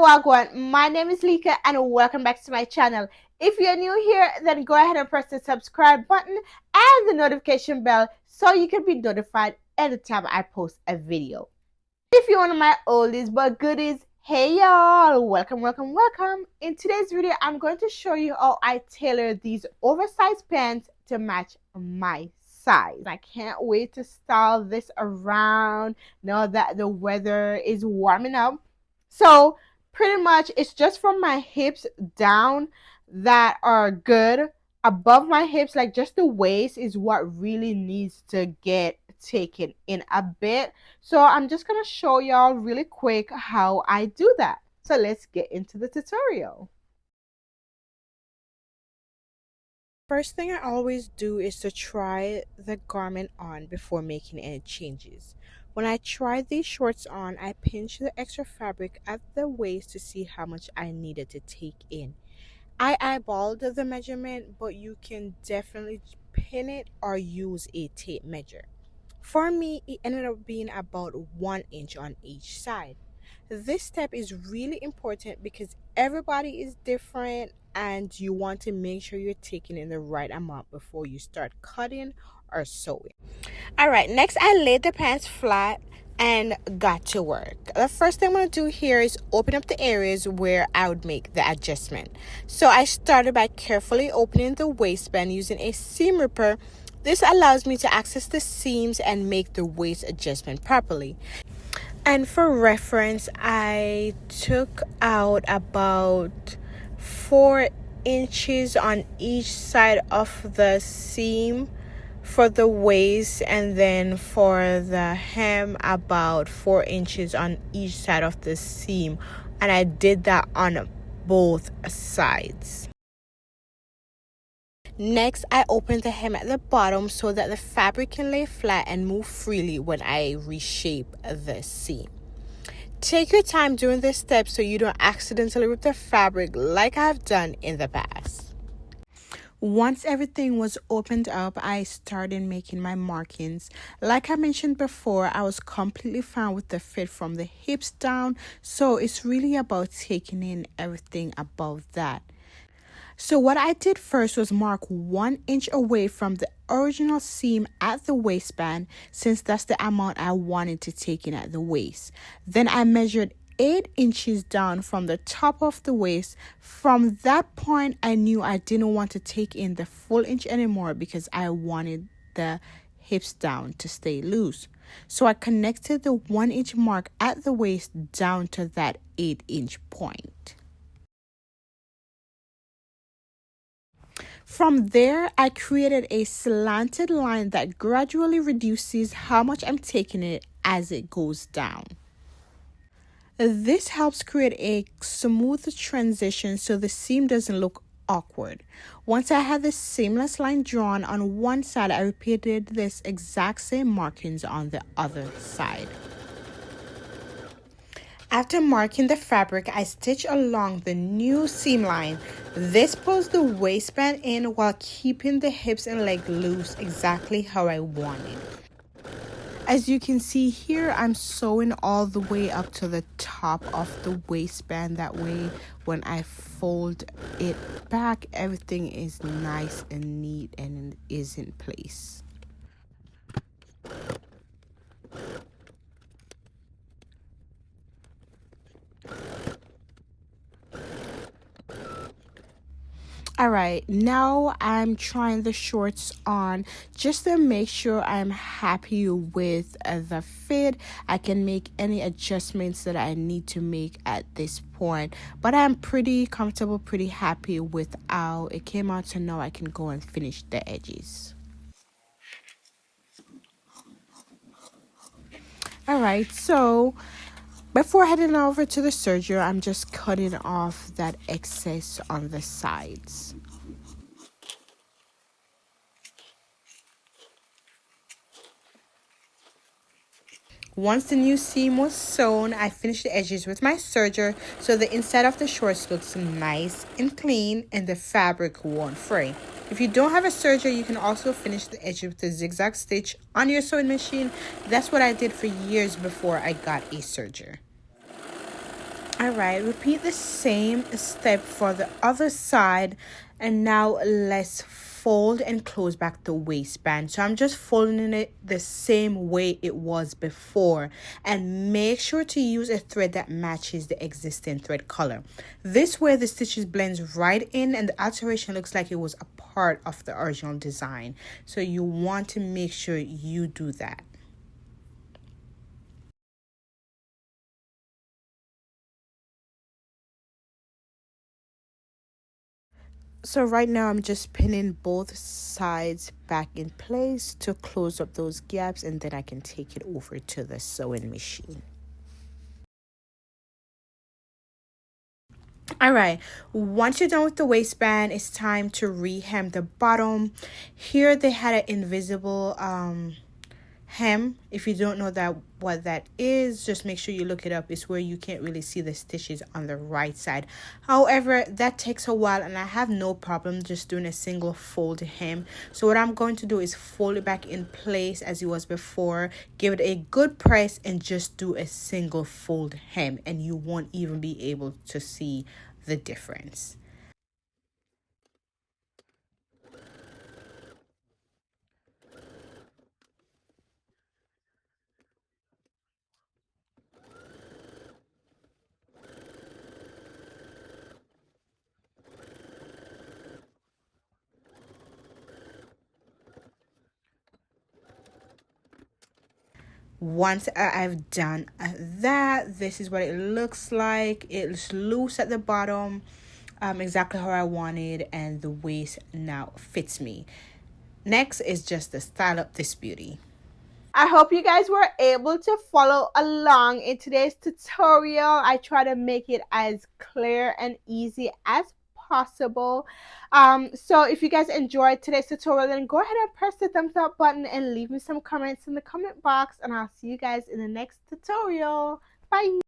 Wagwan, my name is Lika and welcome back to my channel. If you're new here, then go ahead and press the subscribe button and the notification bell so you can be notified anytime I post a video. If you're one of my oldies but goodies, hey y'all, welcome. In today's video, I'm going to show you how I tailor these oversized pants to match my size. I can't wait to style this around now that the weather is warming up. So pretty much it's just from my hips down that are good. Above my hips, like just the waist, is what really needs to get taken in a bit. So I'm just gonna show y'all really quick how I do that. So let's get into the tutorial. First thing I always do is to try the garment on before making any changes. When I tried these shorts on, I pinched the extra fabric at the waist to see how much I needed to take in. I eyeballed the measurement, but you can definitely pin it or use a tape measure. For me, it ended up being about 1 inch on each side. This step is really important because everybody is different and you want to make sure you're taking in the right amount before you start cutting or sewing. Alright, next I laid the pants flat and got to work. The first thing I'm going to do here is open up the areas where I would make the adjustment. So I started by carefully opening the waistband using a seam ripper. This allows me to access the seams and make the waist adjustment properly. And for reference, I took out about 4 inches on each side of the seam for the waist, and then for the hem about 4 inches on each side of the seam, and I did that on both sides. Next, I opened the hem at the bottom so that the fabric can lay flat and move freely when I reshape the seam. Take your time doing this step so you don't accidentally rip the fabric like I've done in the past. Once everything was opened up, I started making my markings. Like I mentioned before, I was completely fine with the fit from the hips down, so it's really about taking in everything above that. So what I did first was mark 1 inch away from the original seam at the waistband, since that's the amount I wanted to take in at the waist. Then I measured 8 inches down from the top of the waist. From that point, I knew I didn't want to take in the full inch anymore because I wanted the hips down to stay loose. So I connected the 1 inch mark at the waist down to that 8-inch point. From there, I created a slanted line that gradually reduces how much I'm taking it as it goes down. This helps create a smooth transition so the seam doesn't look awkward. Once I had the seamless line drawn on one side, I repeated this exact same markings on the other side. After marking the fabric, I stitch along the new seam line. This pulls the waistband in while keeping the hips and leg loose exactly how I wanted. As you can see here, I'm sewing all the way up to the top of the waistband. That way, when I fold it back, everything is nice and neat and is in place. Alright, now I'm trying the shorts on just to make sure I'm happy with the fit. I can make any adjustments that I need to make at this point, but I'm pretty comfortable, pretty happy with how it came out, so now I can go and finish the edges. Alright, so before heading over to the serger, I'm just cutting off that excess on the sides. Once the new seam was sewn, I finished the edges with my serger so the inside of the shorts looks nice and clean and the fabric won't fray. If you don't have a serger, you can also finish the edge with a zigzag stitch on your sewing machine. That's what I did for years before I got a serger. Alright, repeat the same step for the other side, and now let's fold and close back the waistband. So I'm just folding it the same way it was before, and make sure to use a thread that matches the existing thread color. This way the stitches blends right in and the alteration looks like it was a part of the original design. So you want to make sure you do that. So right now I'm just pinning both sides back in place to close up those gaps, and then I can take it over to the sewing machine. All right, once you're done with the waistband, it's time to rehem the bottom. Here they had an invisible hem. If you don't know that what that is, just make sure you look it up. It's where you can't really see the stitches on the right side. However, that takes a while, and I have no problem just doing a single fold hem. So what I'm going to do is fold it back in place as it was before, give it a good press, and just do a single fold hem, and you won't even be able to see the difference. Once I've done that, this is what it looks like. It's loose at the bottom, exactly how I wanted, and the waist now fits me. Next is just to style up this beauty. I hope you guys were able to follow along in today's tutorial. I try to make it as clear and easy as possible. So if you guys enjoyed today's tutorial, then go ahead and press the thumbs up button and leave me some comments in the comment box, and I'll see you guys in the next tutorial. Bye.